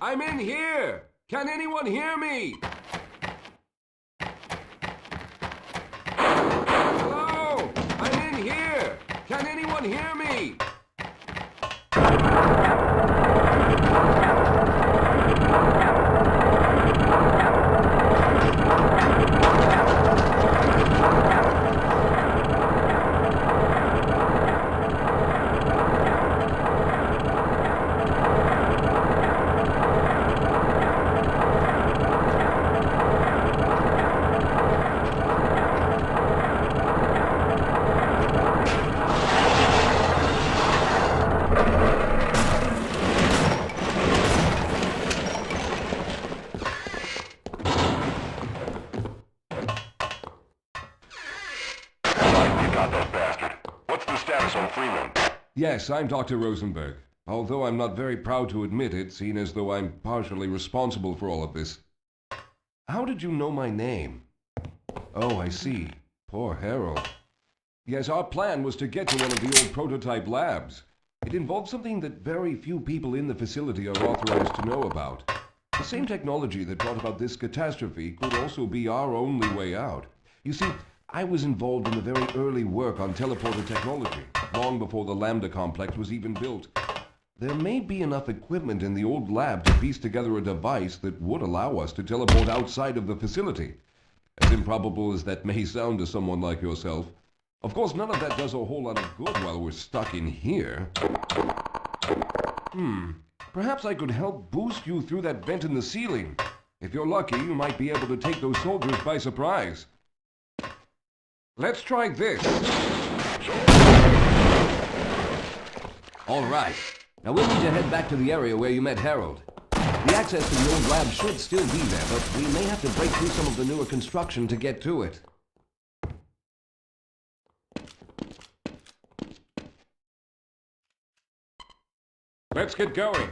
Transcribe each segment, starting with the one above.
I'm in here! Can anyone hear me? Hello? I'm in here! Can anyone hear me? Yes, I'm Dr. Rosenberg, although I'm not very proud to admit it, seeing as though I'm partially responsible for all of this. How did you know my name? Oh, I see. Poor Harold. Yes, our plan was to get to one of the old prototype labs. It involved something that very few people in the facility are authorized to know about. The same technology that brought about this catastrophe could also be our only way out. You see, I was involved in the very early work on teleporter technology, long before the Lambda complex was even built. There may be enough equipment in the old lab to piece together a device that would allow us to teleport outside of the facility. As improbable as that may sound to someone like yourself. Of course, none of that does a whole lot of good while we're stuck in here. Perhaps I could help boost you through that vent in the ceiling. If you're lucky, you might be able to take those soldiers by surprise. Let's try this. All right. Now we'll need to head back to the area where you met Harold. The access to the old lab should still be there, but we may have to break through some of the newer construction to get to it. Let's get going.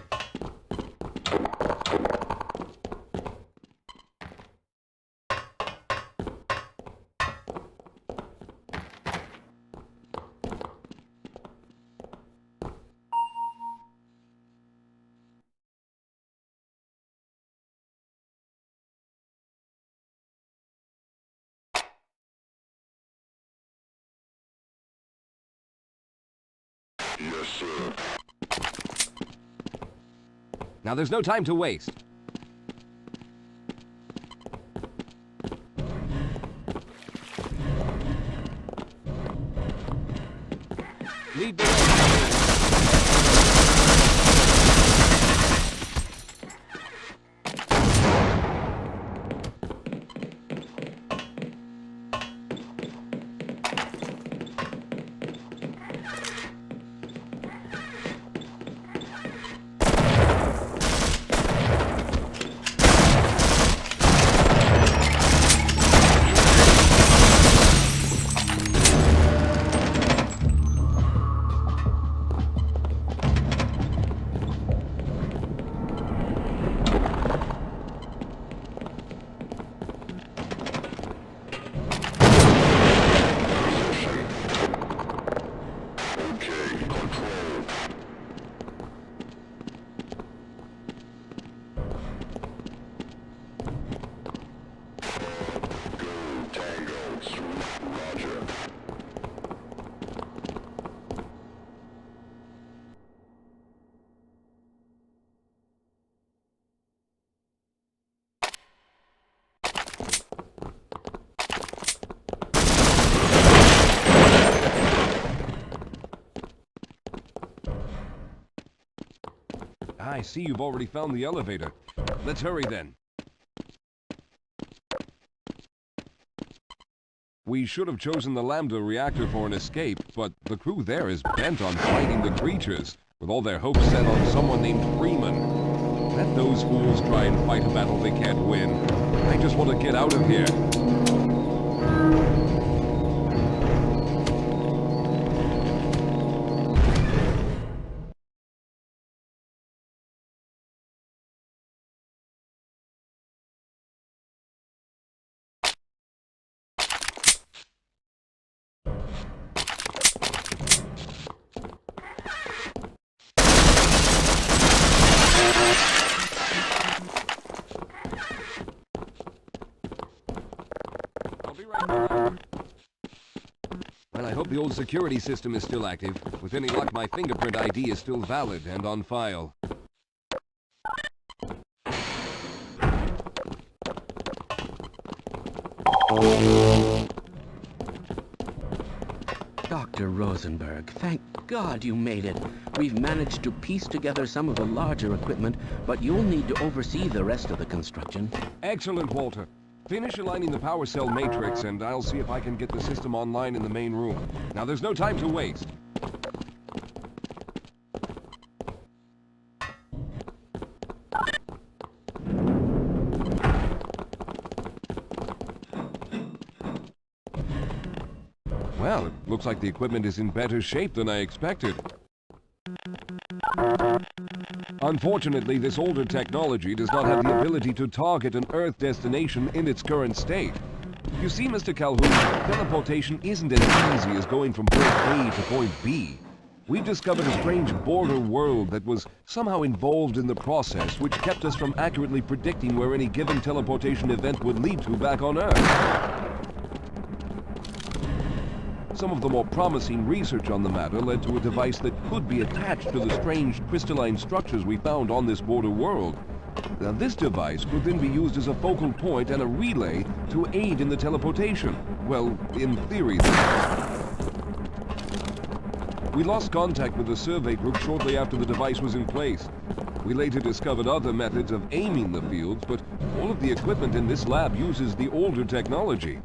Yes, sir. Now there's no time to waste. Lead the way. I see you've already found the elevator. Let's hurry then. We should have chosen the Lambda reactor for an escape, but the crew there is bent on fighting the creatures, with all their hopes set on someone named Freeman. Let those fools try and fight a battle they can't win. I just want to get out of here. the old security system is still active. With any luck, my fingerprint ID is still valid and on file. Dr. Rosenberg, thank God you made it. We've managed to piece together some of the larger equipment, but you'll need to oversee the rest of the construction. Excellent, Walter. Finish aligning the power cell matrix, and I'll see if I can get the system online in the main room. Now, there's no time to waste. Well, it looks like the equipment is in better shape than I expected. Unfortunately, this older technology does not have the ability to target an Earth destination in its current state. You see, Mr. Calhoun, teleportation isn't as easy as going from point A to point B. We've discovered a strange border world that was somehow involved in the process, which kept us from accurately predicting where any given teleportation event would lead to back on Earth. Some of the more promising research on the matter led to a device that could be attached to the strange crystalline structures we found on this border world. Now, this device could then be used as a focal point and a relay to aid in the teleportation. Well, in theory. We lost contact with the survey group shortly after the device was in place. We later discovered other methods of aiming the fields, but all of the equipment in this lab uses the older technology.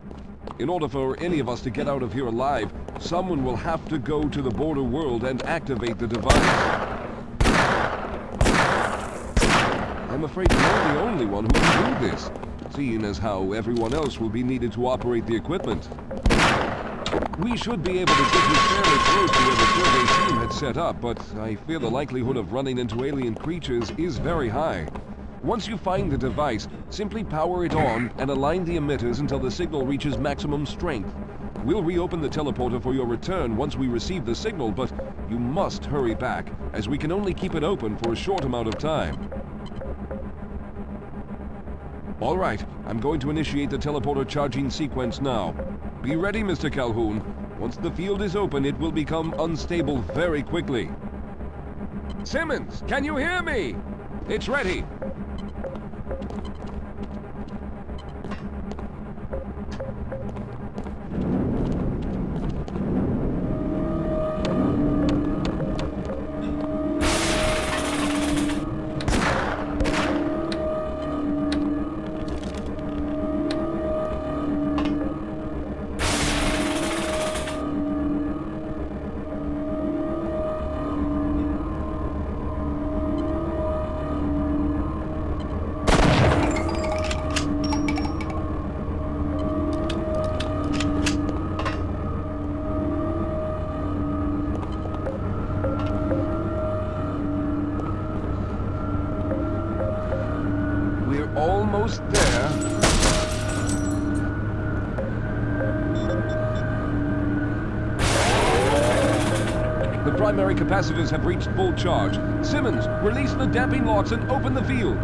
In order for any of us to get out of here alive, someone will have to go to the border world and activate the device. I'm afraid you're the only one who can do this, seeing as how everyone else will be needed to operate the equipment. We should be able to get you fairly close to where the survey team had set up, but I fear the likelihood of running into alien creatures is very high. Once you find the device, simply power it on and align the emitters until the signal reaches maximum strength. We'll reopen the teleporter for your return once we receive the signal, but you must hurry back, as we can only keep it open for a short amount of time. All right, I'm going to initiate the teleporter charging sequence now. Be ready, Mr. Calhoun. Once the field is open, it will become unstable very quickly. Simmons, can you hear me? It's ready. Almost there. The primary capacitors have reached full charge. Simmons, release the damping locks and open the field.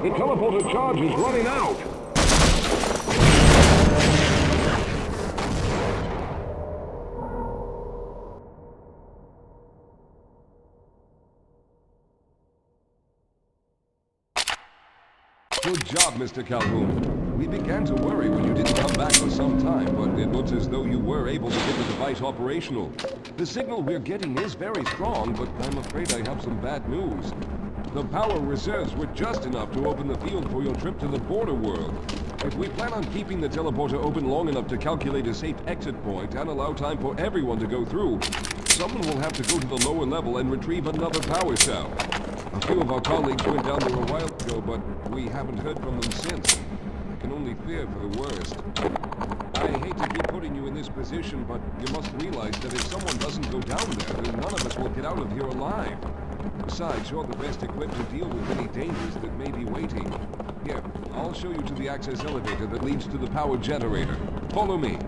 The teleporter charge is running out. Good job, Mr. Calhoun. We began to worry when you didn't come back for some time, but it looks as though you were able to get the device operational. The signal we're getting is very strong, but I'm afraid I have some bad news. The power reserves were just enough to open the field for your trip to the border world. If we plan on keeping the teleporter open long enough to calculate a safe exit point and allow time for everyone to go through, someone will have to go to the lower level and retrieve another power cell. A few of our colleagues went down there a while ago, but we haven't heard from them since. I can only fear for the worst. I hate to keep putting you in this position, but you must realize that if someone doesn't go down there, then none of us will get out of here alive. Besides, you're the best equipped to deal with any dangers that may be waiting. Here, I'll show you to the access elevator that leads to the power generator. Follow me.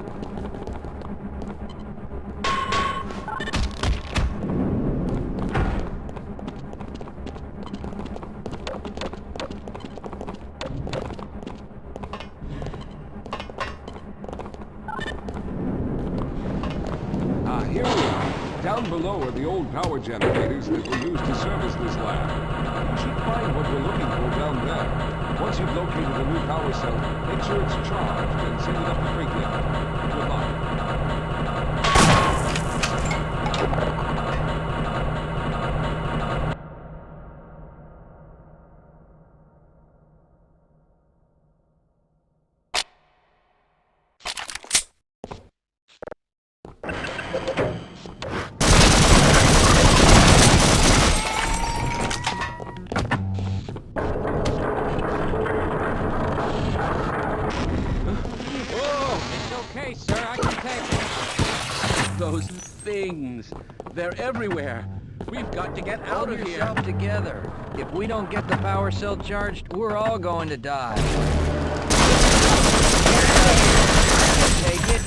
Here we are. Down below are the old power generators that were used to service this lab. You should find what we're looking for down there. Once you've located a new power cell, make sure it's charged and send it up the freight lift. Good luck. Those things. They're everywhere. We've got to get out of Hold here. yourself together. If we don't get the power cell charged, we're all going to die. Take it.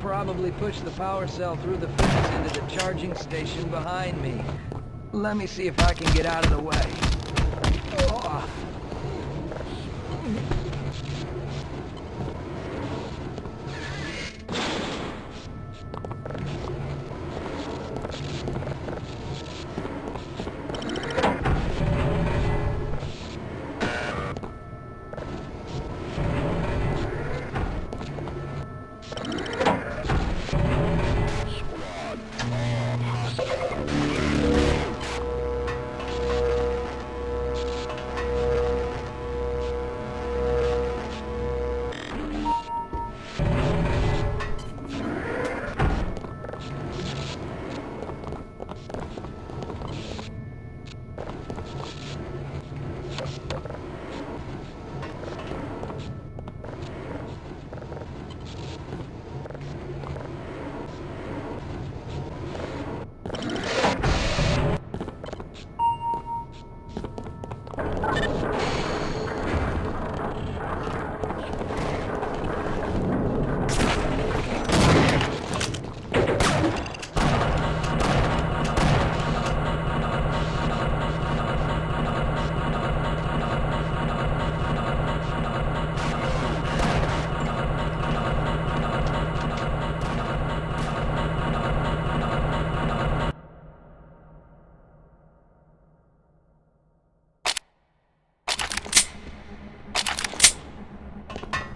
Probably push the power cell through the fence into the charging station behind me. Let me see if I can get out of the way. Oh.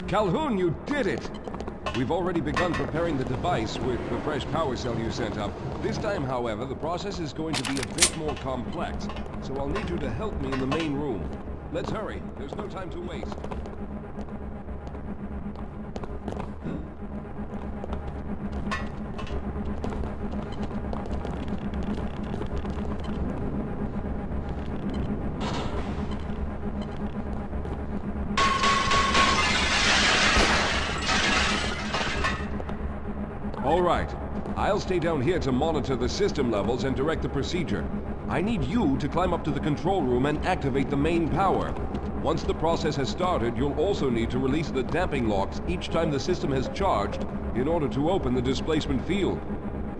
Calhoun, you did it! We've already begun preparing the device with the fresh power cell you sent up. This time, however, the process is going to be a bit more complex, so I'll need you to help me in the main room. Let's hurry. There's no time to waste. All right. I'll stay down here to monitor the system levels and direct the procedure. I need you to climb up to the control room and activate the main power. Once the process has started, you'll also need to release the damping locks each time the system has charged in order to open the displacement field.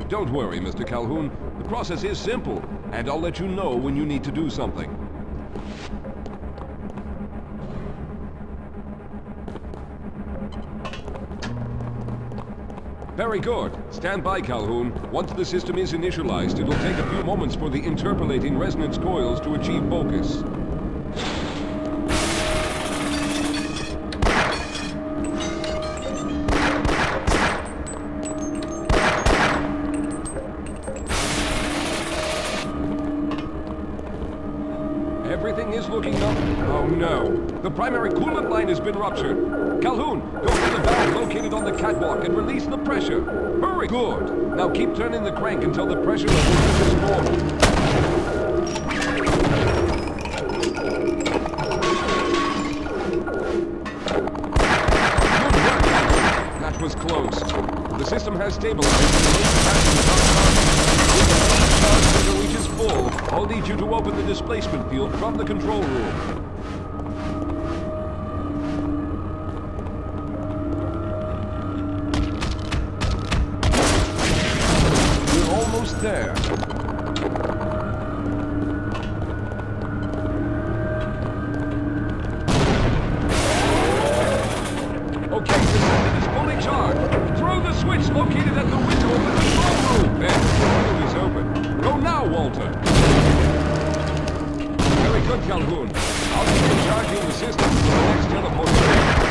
Don't worry, Mr. Calhoun. The process is simple, and I'll let you know when you need to do something. Very good. Stand by, Calhoun. Once the system is initialized, it will take a few moments for the interpolating resonance coils to achieve focus. Everything is looking up. Oh no. The primary coolant line has been ruptured. Calhoun, go to the valve located on the catwalk and release the pressure. Hurry! Good. Now keep turning the crank until the pressure level reaches normal. Good work, Calhoun. That was close. The system has stabilized and the main capacity is on charge. When the main charge meter reaches full, I'll need you to open the displacement field from the control room. There. Okay, the system is fully charged. Throw the switch located at the window of the control room. There, the window is open. Go now, Walter. Very good, Calhoun. I'll begin charging the system for the next teleportation.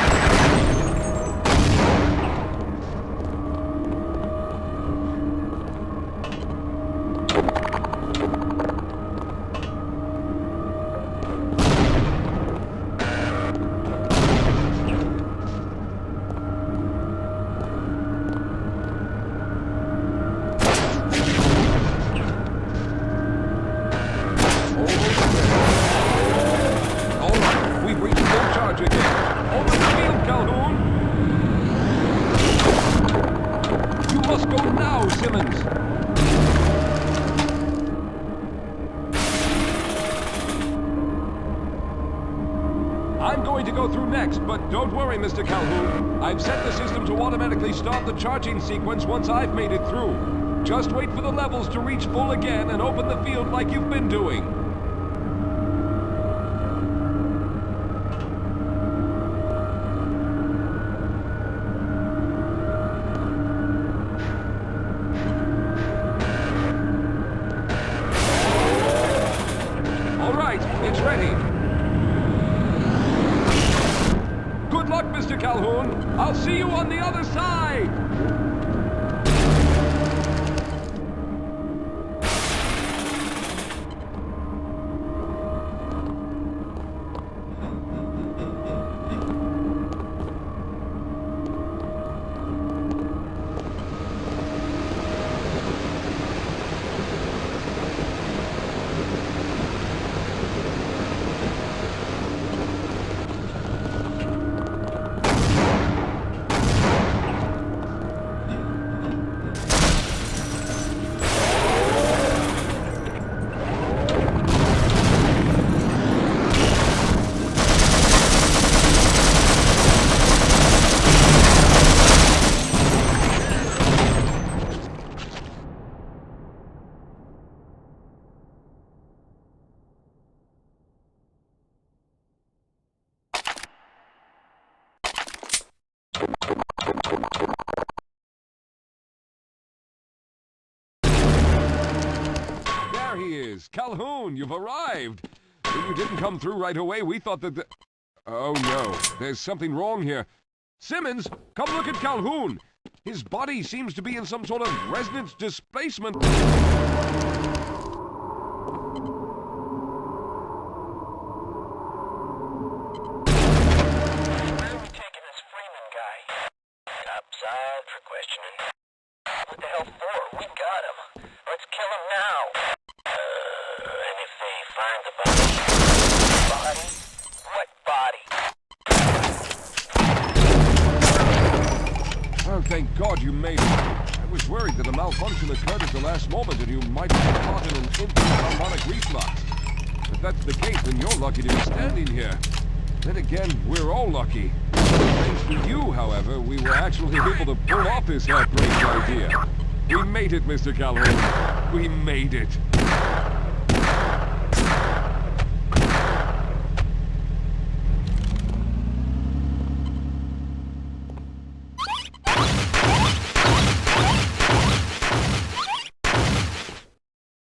I'm going to go through next, but don't worry, Mr. Calhoun. I've set the system to automatically start the charging sequence once I've made it through. Just wait for the levels to reach full again and open the field like you've been doing. All right, it's ready. Good luck, Mr. Calhoun. I'll see you on the other side! There he is. Calhoun, you've arrived. When you didn't come through right away, we thought that the... Oh no, there's something wrong here. Simmons, come look at Calhoun. His body seems to be in some sort of resonance displacement. Upside for questioning. What the hell for? We got him. Let's kill him now. And if they find the body? Body? What body? Oh, thank God you made it. I was worried that a malfunction occurred at the last moment and you might have been caught in an instant harmonic reflux. If that's the case, then you're lucky to be standing here. Then again, we're all lucky. Thanks to you, however, we were actually able to pull off this heartbreaking idea. We made it, Mr. Calhoun. We made it.